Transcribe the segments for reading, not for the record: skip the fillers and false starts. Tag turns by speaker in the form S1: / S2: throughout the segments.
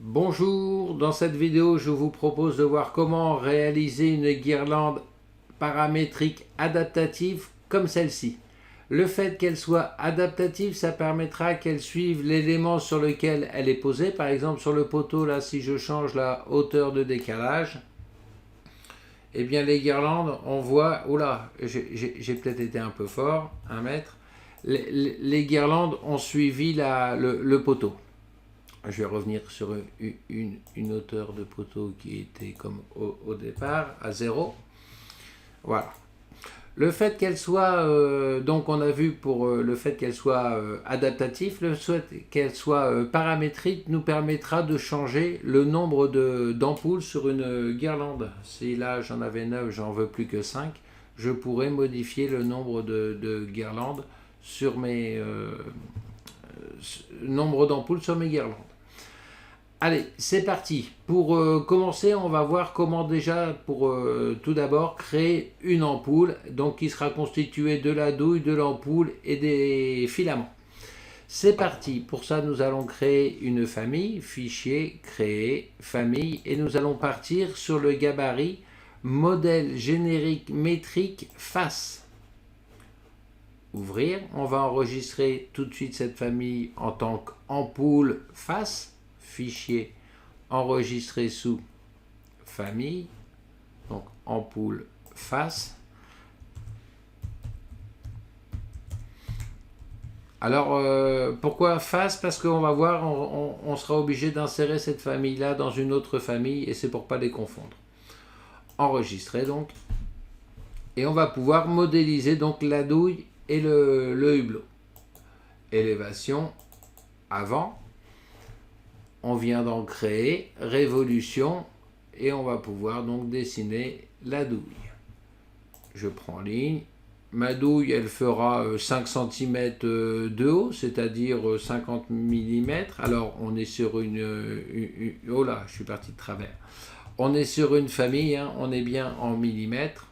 S1: Bonjour, dans cette vidéo je vous propose de voir comment réaliser une guirlande paramétrique adaptative comme celle-ci. Le fait qu'elle soit adaptative, ça permettra qu'elle suive l'élément sur lequel elle est posée. Par exemple sur le poteau, là si je change la hauteur de décalage, eh bien les guirlandes, on voit, oula, j'ai peut-être été un peu fort, 1 mètre, les guirlandes ont suivi le poteau. Je vais revenir sur une hauteur de poteau qui était comme au départ, à 0. Voilà. Le fait qu'elle soit, donc on a vu pour le fait qu'elle soit adaptative, le fait qu'elle soit paramétrique nous permettra de changer le nombre d'ampoules sur une guirlande. Si là j'en avais 9, j'en veux plus que 5, je pourrais modifier le nombre de guirlandes sur mes nombre d'ampoules sur mes guirlandes. Allez, c'est parti. Pour commencer, on va voir comment déjà, pour tout d'abord, créer une ampoule, donc qui sera constituée de la douille, de l'ampoule et des filaments. C'est parti. Pour ça, nous allons créer une famille, fichier, créer, famille, et nous allons partir sur le gabarit modèle générique métrique face. Ouvrir. On va enregistrer tout de suite cette famille en tant qu'ampoule face. Fichier enregistré sous famille, donc ampoule face. Alors pourquoi face? Parce qu'on va voir, on sera obligé d'insérer cette famille là dans une autre famille et c'est pour pas les confondre. Enregistrer donc, et on va pouvoir modéliser donc la douille et le hublot. Élévation avant. On vient d'en créer, révolution, et on va pouvoir donc dessiner la douille. Je prends ligne, ma douille elle fera 5 cm de haut, c'est-à-dire 50 mm. Alors on est sur oh là, je suis parti de travers. On est sur une famille, hein, on est bien en millimètres.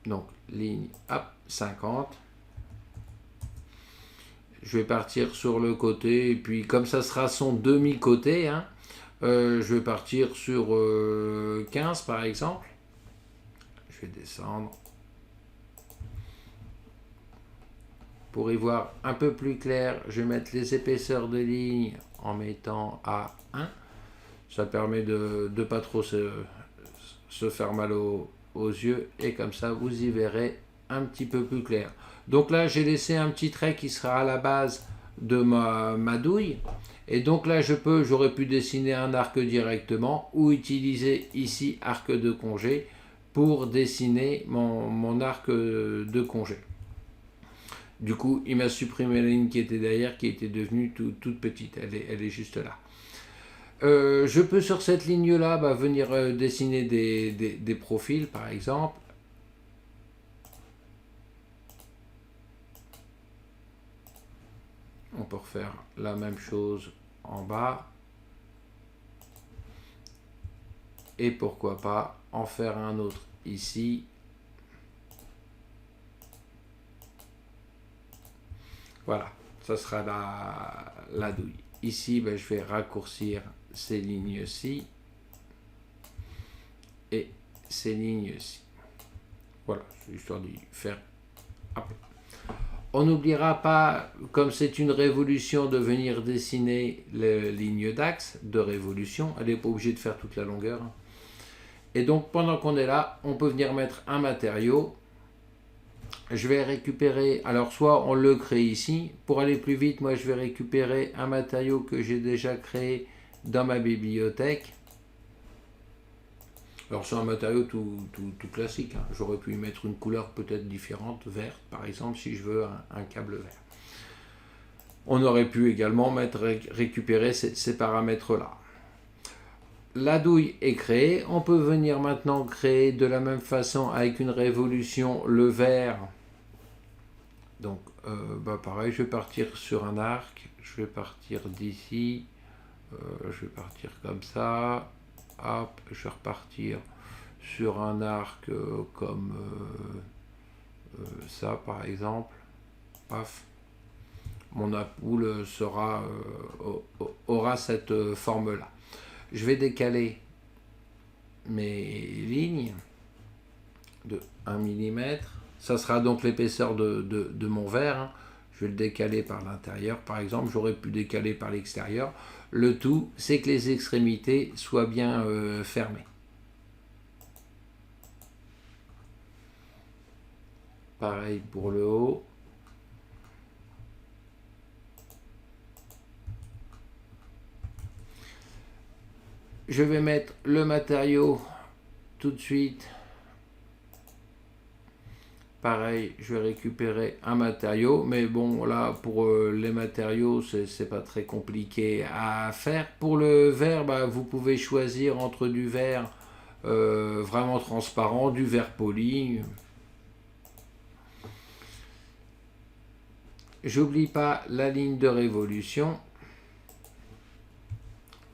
S1: Donc ligne, hop, 50. Je vais partir sur le côté, et puis comme ça sera son demi-côté, hein, je vais partir sur 15 par exemple. Je vais descendre. Pour y voir un peu plus clair, je vais mettre les épaisseurs de ligne en mettant à 1. Ça permet de ne pas trop se faire mal aux yeux, et comme ça vous y verrez un petit peu plus clair. Donc là j'ai laissé un petit trait qui sera à la base de ma douille, et donc là j'aurais pu dessiner un arc directement ou utiliser ici arc de congé pour dessiner mon arc de congé. Du coup il m'a supprimé la ligne qui était derrière, qui était devenue toute petite, elle est juste là. Je peux sur cette ligne là venir dessiner des profils par exemple. On peut refaire la même chose en bas. Et pourquoi pas en faire un autre ici. Voilà, ça sera la douille. Ici, je vais raccourcir ces lignes-ci et ces lignes-ci. Voilà, histoire de faire. Hop. On n'oubliera pas, comme c'est une révolution, de venir dessiner les lignes d'axe de révolution. Elle n'est pas obligée de faire toute la longueur. Et donc, pendant qu'on est là, on peut venir mettre un matériau. Je vais récupérer, alors soit on le crée ici. Pour aller plus vite, moi je vais récupérer un matériau que j'ai déjà créé dans ma bibliothèque. Alors c'est un matériau tout classique, hein. J'aurais pu y mettre une couleur peut-être différente, verte par exemple, si je veux un câble vert. On aurait pu également récupérer ces paramètres-là. La douille est créée, on peut venir maintenant créer de la même façon avec une révolution le vert. Donc pareil, je vais partir sur un arc, je vais partir d'ici, je vais partir comme ça. Hop, je vais repartir sur un arc comme ça par exemple. Paf. mon ampoule aura cette forme-là. Je vais décaler mes lignes de 1 mm. Ça sera donc l'épaisseur de mon verre, hein. Je vais le décaler par l'intérieur, par exemple. J'aurais pu décaler par l'extérieur. Le tout, c'est que les extrémités soient bien fermées. Pareil pour le haut. Je vais mettre le matériau tout de suite. Pareil, je vais récupérer un matériau, mais bon, là, pour les matériaux, c'est pas très compliqué à faire. Pour le verre, bah, vous pouvez choisir entre du verre vraiment transparent, du verre poli. J'oublie pas la ligne de révolution,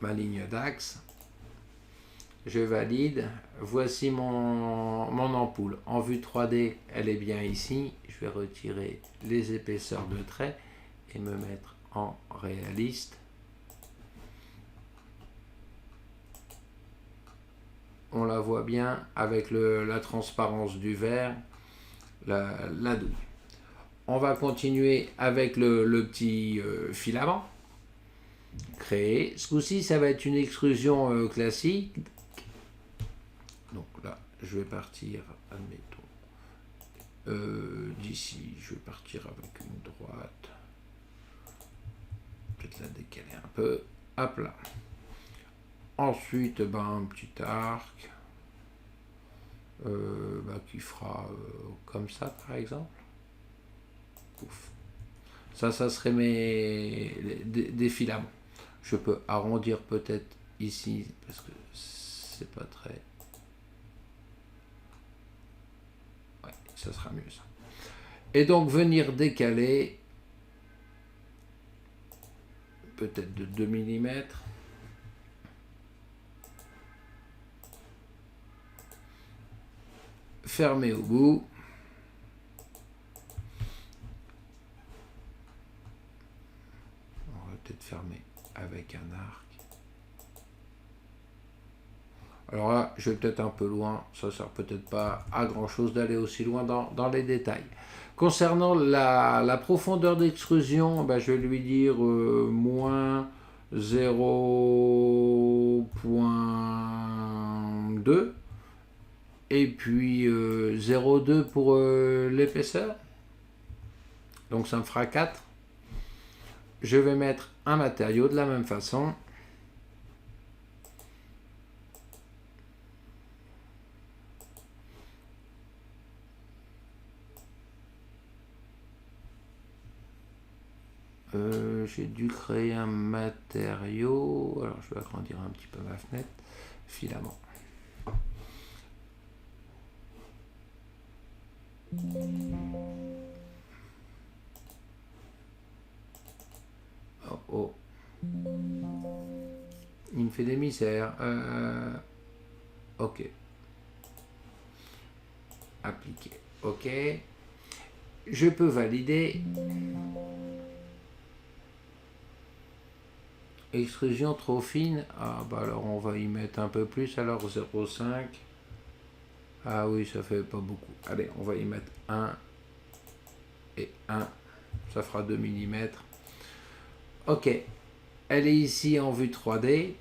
S1: ma ligne d'axe. Je valide. Voici mon ampoule. En vue 3D, elle est bien ici. Je vais retirer les épaisseurs de trait et me mettre en réaliste. On la voit bien avec la transparence du verre, la douille. On va continuer avec le petit filament créé. Ce coup-ci, ça va être une extrusion classique. Donc là, je vais partir, admettons, d'ici, je vais partir avec une droite. Peut-être la décaler un peu. Hop là. Ensuite, un petit arc qui fera comme ça, par exemple. Ouf. Ça serait des filaments. Je peux arrondir peut-être ici, parce que c'est pas très... Ouais, ça sera mieux ça. Et donc venir décaler peut-être de 2 mm. Fermer au bout. On va peut-être fermer avec un arc. Alors là, je vais peut-être un peu loin, ça ne sert peut-être pas à grand chose d'aller aussi loin dans les détails. Concernant la profondeur d'extrusion, je vais lui dire moins 0,2 et puis 0,2 pour l'épaisseur. Donc ça me fera 4. Je vais mettre un matériau de la même façon. J'ai dû créer un matériau. Alors je vais agrandir un petit peu ma fenêtre. Filament. Oh. Il me fait des misères. Ok. Appliquer. Ok. Je peux valider. Extrusion trop fine. Ah alors on va y mettre un peu plus. Alors 0,5. Ah oui, ça fait pas beaucoup. Allez, on va y mettre 1 et 1. Ça fera 2 mm. Ok. Elle est ici en vue 3D.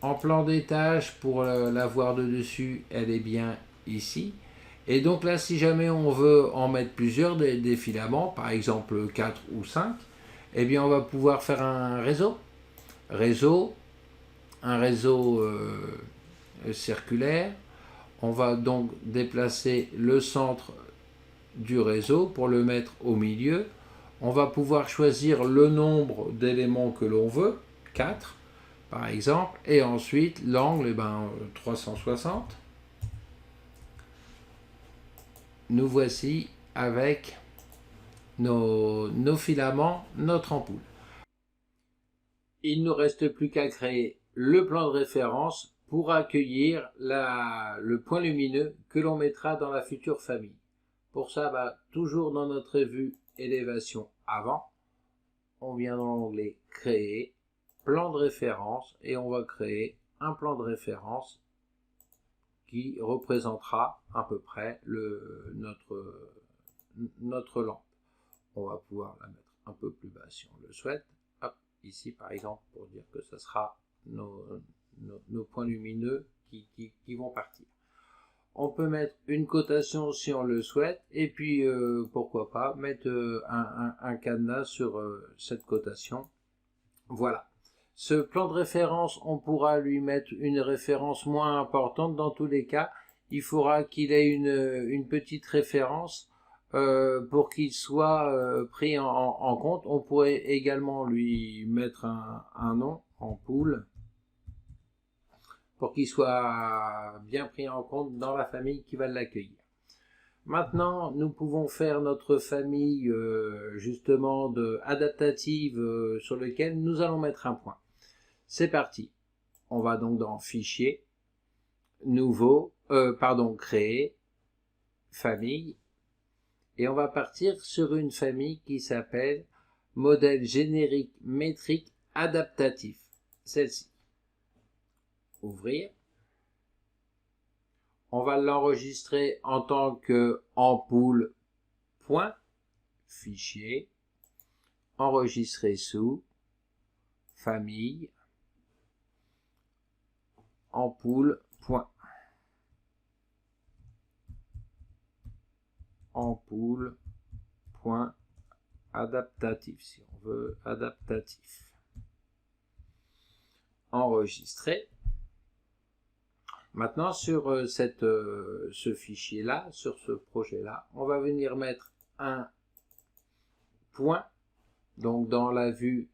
S1: En plan d'étage, pour la voir de dessus, elle est bien ici. Et donc là, si jamais on veut en mettre plusieurs des filaments, par exemple 4 ou 5, eh bien on va pouvoir faire un réseau. Un réseau circulaire. On va donc déplacer le centre du réseau pour le mettre au milieu. On va pouvoir choisir le nombre d'éléments que l'on veut, 4 par exemple, et ensuite l'angle 360. Nous voici avec nos filaments, notre ampoule. Il ne nous reste plus qu'à créer le plan de référence pour accueillir le point lumineux que l'on mettra dans la future famille. Pour ça, toujours dans notre vue élévation avant, on vient dans l'onglet créer, plan de référence, et on va créer un plan de référence qui représentera à peu près notre lampe. On va pouvoir la mettre un peu plus bas si on le souhaite. Hop, ici par exemple, pour dire que ce sera nos points lumineux qui vont partir. On peut mettre une cotation si on le souhaite, et puis pourquoi pas mettre un cadenas sur cette cotation. Voilà. Ce plan de référence, on pourra lui mettre une référence moins importante. Dans tous les cas, il faudra qu'il ait une petite référence pour qu'il soit pris en compte. On pourrait également lui mettre un nom, ampoule, pour qu'il soit bien pris en compte dans la famille qui va l'accueillir. Maintenant, nous pouvons faire notre famille justement adaptative sur lequel nous allons mettre un point. C'est parti. On va donc dans Fichier, Nouveau, Créer, Famille, et on va partir sur une famille qui s'appelle Modèle générique métrique adaptatif. Celle-ci. Ouvrir. On va l'enregistrer en tant que ampoule point, fichier, enregistrer sous, famille, ampoule point, ampoule point adaptatif, si on veut adaptatif. Enregistrer. Maintenant, sur ce fichier-là, sur ce projet-là, on va venir mettre un point, donc dans la vue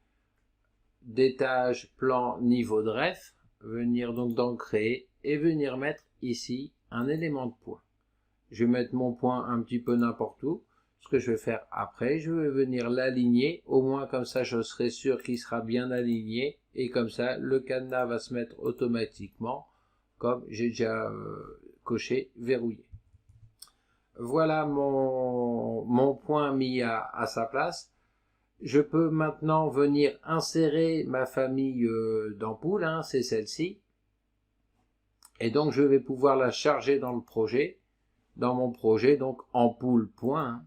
S1: d'étage, plan, niveau de ref, venir donc dans créer et venir mettre ici un élément de point. Je vais mettre mon point un petit peu n'importe où. Ce que je vais faire après, je vais venir l'aligner, au moins comme ça je serai sûr qu'il sera bien aligné, et comme ça le cadenas va se mettre automatiquement, comme j'ai déjà coché verrouillé. Voilà mon point mis à sa place. Je peux maintenant venir insérer ma famille d'ampoules, hein, c'est celle-ci. Et donc je vais pouvoir la charger dans le projet, dans mon projet, donc ampoule point, hein,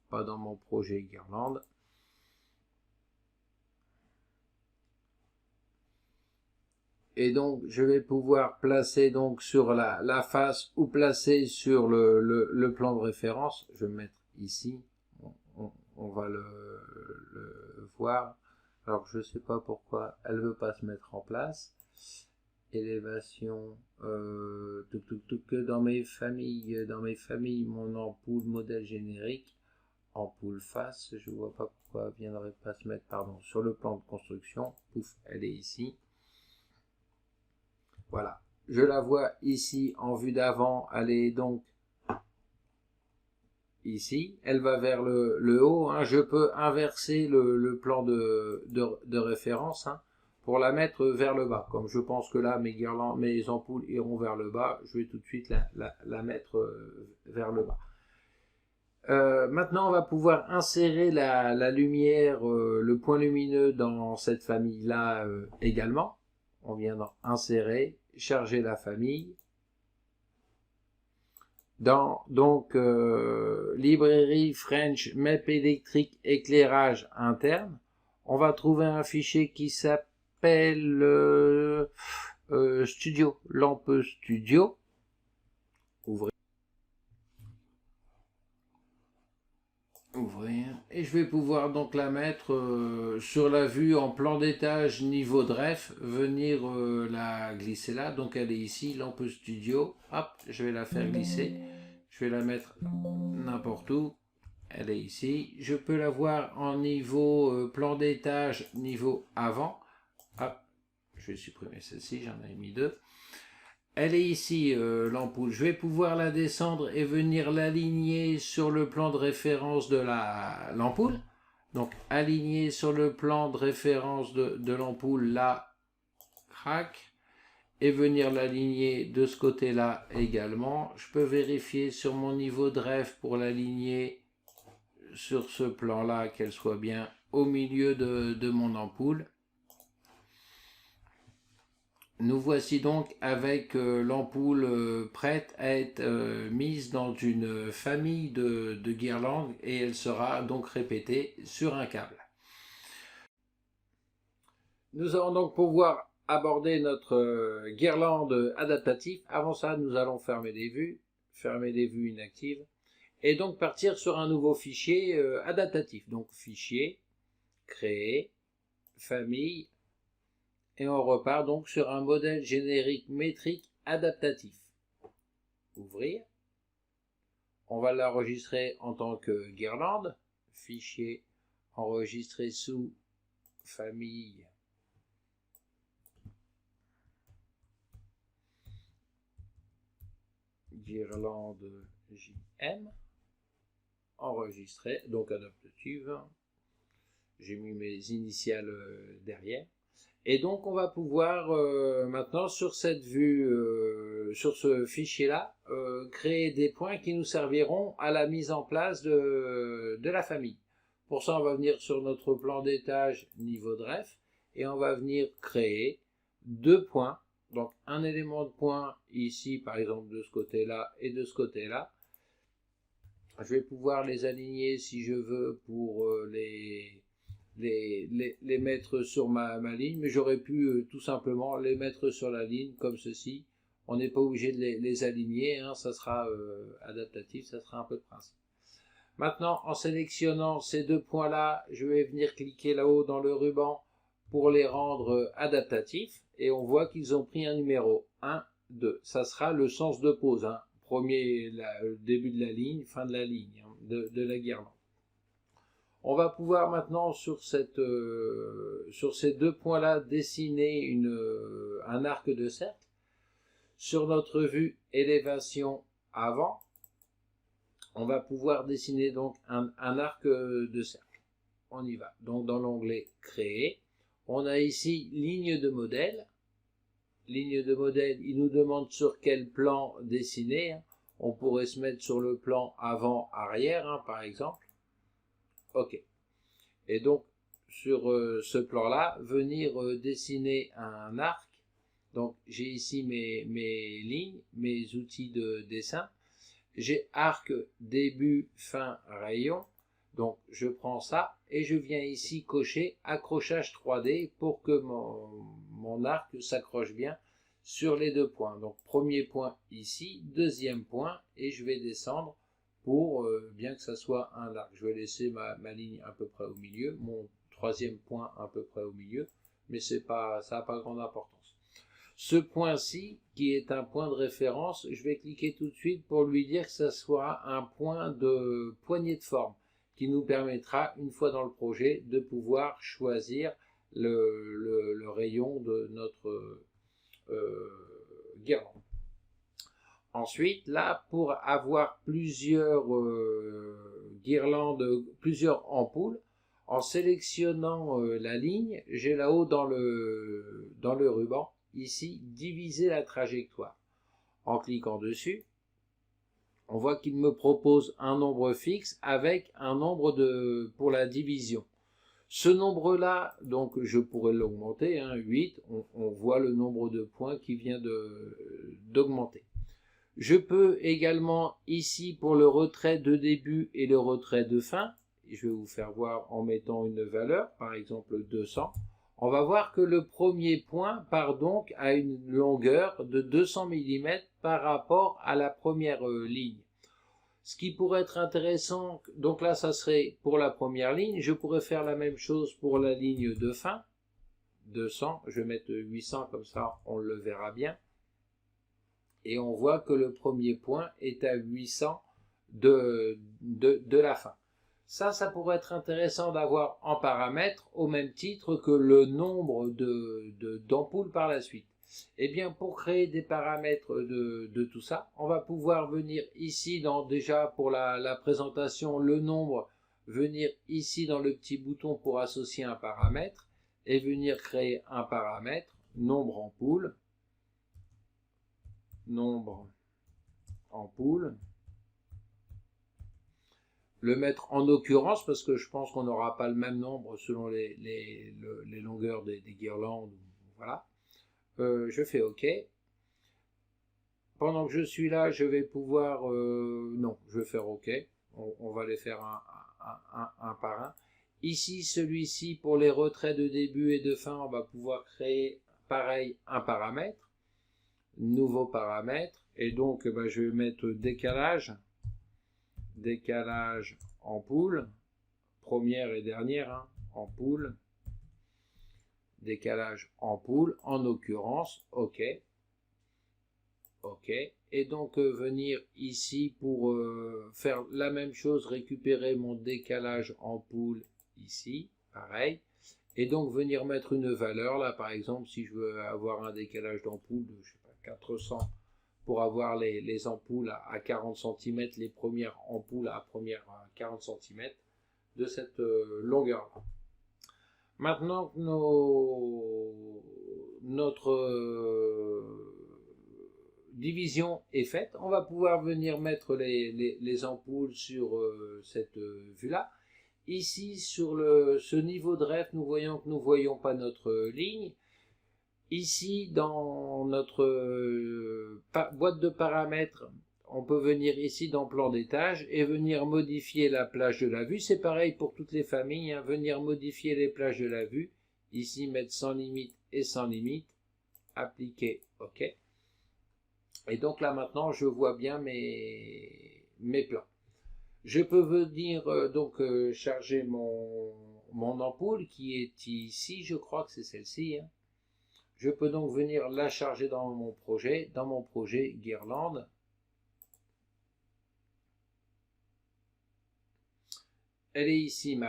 S1: pas dans mon projet guirlande. Et donc je vais pouvoir placer donc sur la face ou placer sur le plan de référence. Je vais me mettre ici, on va le voir. Alors je sais pas pourquoi elle veut pas se mettre en place. Élévation, dans mes familles, mon ampoule modèle générique, ampoule face, je vois pas pourquoi elle viendrait pas se mettre, pardon, sur le plan de construction, pouf, elle est ici. Voilà, je la vois ici en vue d'avant, elle est donc ici, elle va vers le haut, hein. Je peux inverser le plan de référence, hein, pour la mettre vers le bas. Comme je pense que là mes ampoules iront vers le bas, je vais tout de suite la mettre vers le bas. Maintenant on va pouvoir insérer la lumière, le point lumineux dans cette famille là également. On vient dans insérer, charger la famille. Dans librairie French Map électrique éclairage interne, on va trouver un fichier qui s'appelle Studio, lampe Studio. Ouvrir. Et je vais pouvoir donc la mettre sur la vue en plan d'étage niveau de ref, venir la glisser là. Donc elle est ici, lampe Studio. Hop, je vais la faire glisser. Je vais la mettre n'importe où. Elle est ici. Je peux la voir en niveau plan d'étage, niveau avant. Hop, je vais supprimer celle-ci, j'en ai mis deux. Elle est ici, l'ampoule. Je vais pouvoir la descendre et venir l'aligner sur le plan de référence de l'ampoule. Donc, aligner sur le plan de référence de l'ampoule, là, crac. Et venir l'aligner de ce côté-là également. Je peux vérifier sur mon niveau de ref pour l'aligner sur ce plan-là, qu'elle soit bien au milieu de mon ampoule. Nous voici donc avec l'ampoule prête à être mise dans une famille de guirlandes et elle sera donc répétée sur un câble. Nous allons donc pouvoir aborder notre guirlande adaptative. Avant ça, nous allons fermer les vues inactives et donc partir sur un nouveau fichier adaptatif. Donc fichier, créer, famille, et on repart donc sur un modèle générique métrique adaptatif. Ouvrir. On va l'enregistrer en tant que guirlande. Fichier, enregistrer sous famille. Guirlande JM. Enregistrer, donc adaptative. J'ai mis mes initiales derrière. Et donc on va pouvoir maintenant sur cette vue, sur ce fichier-là, créer des points qui nous serviront à la mise en place de la famille. Pour ça, on va venir sur notre plan d'étage niveau de ref et on va venir créer deux points. Donc un élément de point ici, par exemple de ce côté-là et de ce côté-là. Je vais pouvoir les aligner si je veux pour les mettre sur ma ligne, mais j'aurais pu tout simplement les mettre sur la ligne comme ceci. On n'est pas obligé de les aligner, hein, ça sera adaptatif, ça sera un peu de principe. Maintenant, en sélectionnant ces deux points-là, je vais venir cliquer là-haut dans le ruban pour les rendre adaptatifs, et on voit qu'ils ont pris un numéro 1, 2. Ça sera le sens de pose, hein. Premier, début de la ligne, fin de la ligne, hein, de la guirlande. On va pouvoir maintenant sur ces deux points-là dessiner un arc de cercle. Sur notre vue élévation avant, on va pouvoir dessiner donc un arc de cercle. On y va. Donc dans l'onglet créer, on a ici ligne de modèle. Ligne de modèle, il nous demande sur quel plan dessiner, hein. On pourrait se mettre sur le plan avant-arrière, hein, par exemple. OK. Et donc, sur ce plan-là, venir dessiner un arc. Donc, j'ai ici mes lignes, mes outils de dessin. J'ai arc, début, fin, rayon. Donc, je prends ça et je viens ici cocher accrochage 3D pour que mon arc s'accroche bien sur les deux points. Donc, premier point ici, deuxième point, et je vais descendre pour bien que ça soit un arc. Je vais laisser ma ligne à peu près au milieu, mon troisième point à peu près au milieu, mais ça n'a pas grande importance. Ce point-ci, qui est un point de référence, je vais cliquer tout de suite pour lui dire que ça soit un point de poignée de forme, qui nous permettra, une fois dans le projet, de pouvoir choisir le rayon de notre guirlande. Ensuite, là, pour avoir plusieurs guirlandes, plusieurs ampoules, en sélectionnant la ligne, j'ai là-haut dans le ruban, ici, diviser la trajectoire. En cliquant dessus, on voit qu'il me propose un nombre fixe avec un nombre pour la division. Ce nombre-là, donc je pourrais l'augmenter, hein, 8, on voit le nombre de points qui vient d'augmenter. Je peux également ici pour le retrait de début et le retrait de fin, je vais vous faire voir en mettant une valeur, par exemple 200, on va voir que le premier point part donc à une longueur de 200 mm par rapport à la première ligne. Ce qui pourrait être intéressant, donc là ça serait pour la première ligne, je pourrais faire la même chose pour la ligne de fin, 200, je vais mettre 800 comme ça on le verra bien. Et on voit que le premier point est à 800 de la fin. Ça pourrait être intéressant d'avoir en paramètre au même titre que le nombre d'ampoules par la suite. Et bien pour créer des paramètres de tout ça, on va pouvoir venir ici déjà pour la présentation, le nombre, venir ici dans le petit bouton pour associer un paramètre et venir créer un paramètre, nombre ampoules. Nombre ampoules. le mettre en occurrence, parce que je pense qu'on n'aura pas le même nombre selon les longueurs des guirlandes. Voilà. Je fais OK. Pendant que je suis là, je vais pouvoir... non, je vais faire OK. On va les faire un par un. Ici, celui-ci, pour les retraits de début et de fin, on va pouvoir créer, pareil, un paramètre. Nouveau paramètre. Et donc, je vais mettre décalage. Décalage ampoule. Première et dernière, hein, ampoule. Décalage ampoule, en occurrence, OK. OK. Et donc venir ici pour faire la même chose, récupérer mon décalage ampoule ici, pareil. Et donc venir mettre une valeur, là par exemple, si je veux avoir un décalage d'ampoule de, je sais pas, 400, pour avoir les ampoules à 40 cm, les premières ampoules à 40 cm de cette longueur-là. Maintenant que notre division est faite, on va pouvoir venir mettre les ampoules sur cette vue-là. Ici, sur ce niveau de ref, nous voyons que nous ne voyons pas notre ligne. Ici, dans notre boîte de paramètres, on peut venir ici dans plan d'étage et venir modifier la plage de la vue. C'est pareil pour toutes les familles, hein, venir modifier les plages de la vue. Ici, mettre sans limite et sans limite. Appliquer OK. Et donc là maintenant, je vois bien mes plans. Je peux venir charger mon ampoule qui est ici, je crois que c'est celle-ci. Hein. Je peux donc venir la charger dans mon projet guirlande. Elle est ici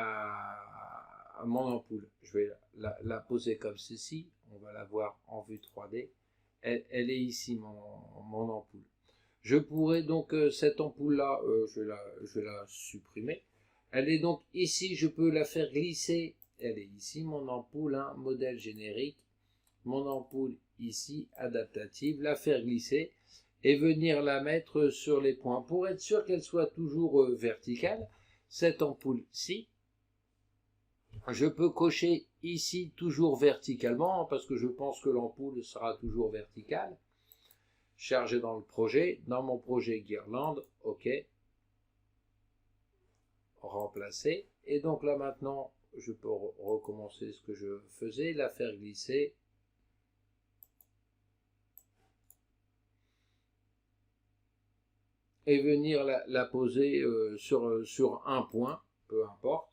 S1: mon ampoule. Je vais la poser comme ceci. On va la voir en vue 3D. Elle est ici mon ampoule. Je pourrais donc cette ampoule-là, je vais la supprimer. Elle est donc ici, je peux la faire glisser. Elle est ici, mon ampoule, hein, modèle générique. Mon ampoule ici, adaptative, la faire glisser et venir la mettre sur les points. Pour être sûr qu'elle soit toujours verticale, cette ampoule-ci, je peux cocher ici toujours verticalement, parce que je pense que l'ampoule sera toujours verticale. Charger dans le projet, dans mon projet guirlande, OK. Remplacer. Et donc là maintenant, je peux recommencer ce que je faisais, la faire glisser. Et venir la poser sur un point, peu importe.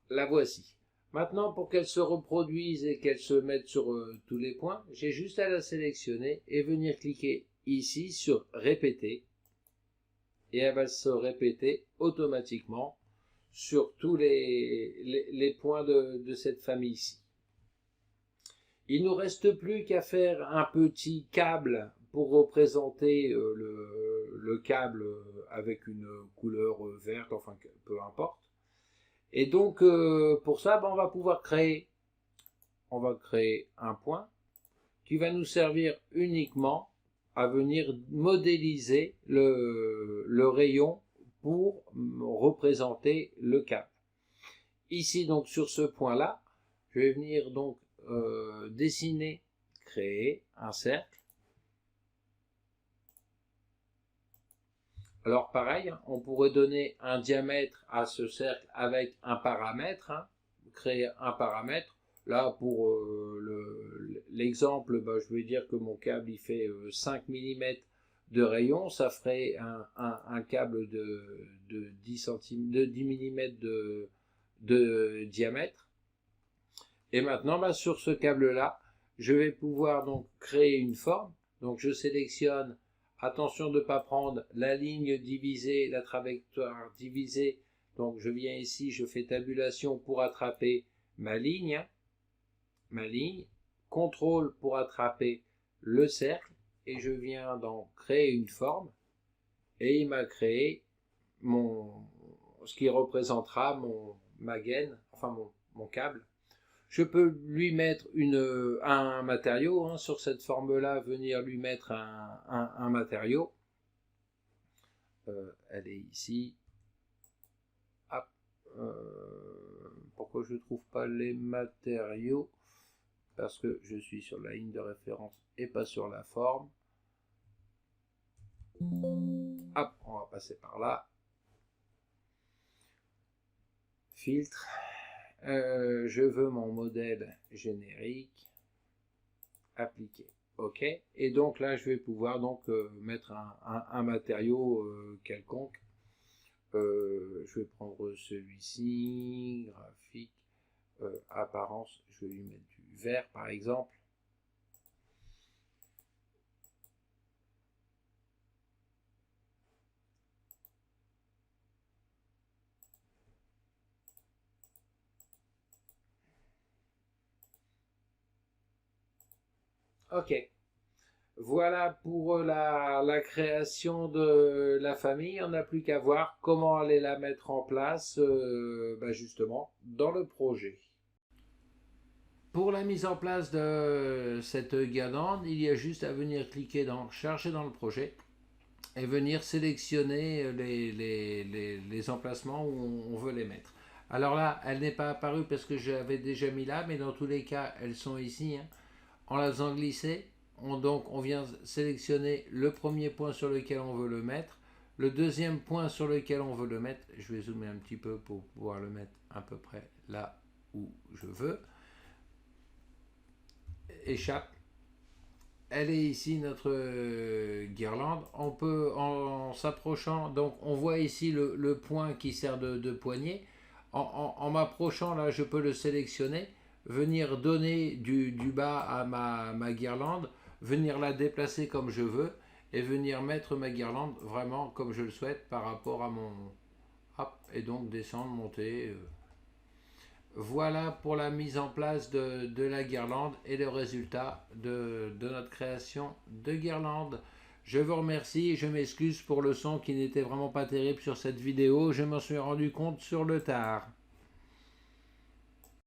S1: La voici. Maintenant, pour qu'elle se reproduise et qu'elle se mette sur tous les points, j'ai juste à la sélectionner et venir cliquer ici sur répéter. Et elle va se répéter automatiquement sur tous les points de cette famille-ci. Il ne nous reste plus qu'à faire un petit câble pour représenter le câble avec une couleur verte, enfin peu importe. Et donc pour ça, on va pouvoir créer un point qui va nous servir uniquement à venir modéliser le rayon pour représenter le câble. Ici donc sur ce point-là, je vais venir donc dessiner, créer un cercle. Alors pareil, on pourrait donner un diamètre à ce cercle avec un paramètre, hein, créer un paramètre. Là pour l'exemple, je vais dire que mon câble il fait 5 mm de rayon, ça ferait un câble de 10 cm, de 10 mm de diamètre. Et maintenant, sur ce câble-là, je vais pouvoir donc créer une forme. Donc je sélectionne, attention de ne pas prendre la ligne divisée, la trajectoire divisée. Donc je viens ici, je fais tabulation pour attraper ma ligne, contrôle pour attraper le cercle, et je viens donc créer une forme, et il m'a créé ce qui représentera ma gaine, enfin mon câble. Je peux lui mettre un matériau, hein, sur cette forme-là, venir lui mettre un matériau. elle est ici. Hop. Pourquoi je ne trouve pas les matériaux? Parce que je suis sur la ligne de référence et pas sur la forme. Hop, on va passer par là. Filtre. Je veux mon modèle générique. Appliquer. OK. Et donc là, je vais pouvoir donc mettre un matériau quelconque. Je vais prendre celui-ci, graphique, apparence, je vais lui mettre du vert par exemple. OK. Voilà pour la création de la famille. On n'a plus qu'à voir comment aller la mettre en place justement dans le projet. Pour la mise en place de cette guirlande, il y a juste à venir cliquer dans Charger dans le projet et venir sélectionner les emplacements où on veut les mettre. Alors là, elle n'est pas apparue parce que j'avais déjà mis là, mais dans tous les cas, elles sont ici. Hein. En la faisant glisser, on vient sélectionner le premier point sur lequel on veut le mettre, le deuxième point sur lequel on veut le mettre. Je vais zoomer un petit peu pour pouvoir le mettre à peu près là où je veux. Échappe. Elle est ici notre guirlande. On peut, en s'approchant, donc on voit ici le point qui sert de poignée. En m'approchant là, je peux le sélectionner, venir donner du bas à ma guirlande, venir la déplacer comme je veux et venir mettre ma guirlande vraiment comme je le souhaite par rapport à mon... Hop, et donc descendre, monter... Voilà pour la mise en place de la guirlande et le résultat de notre création de guirlande. Je vous remercie et je m'excuse pour le son qui n'était vraiment pas terrible sur cette vidéo. Je m'en suis rendu compte sur le tard.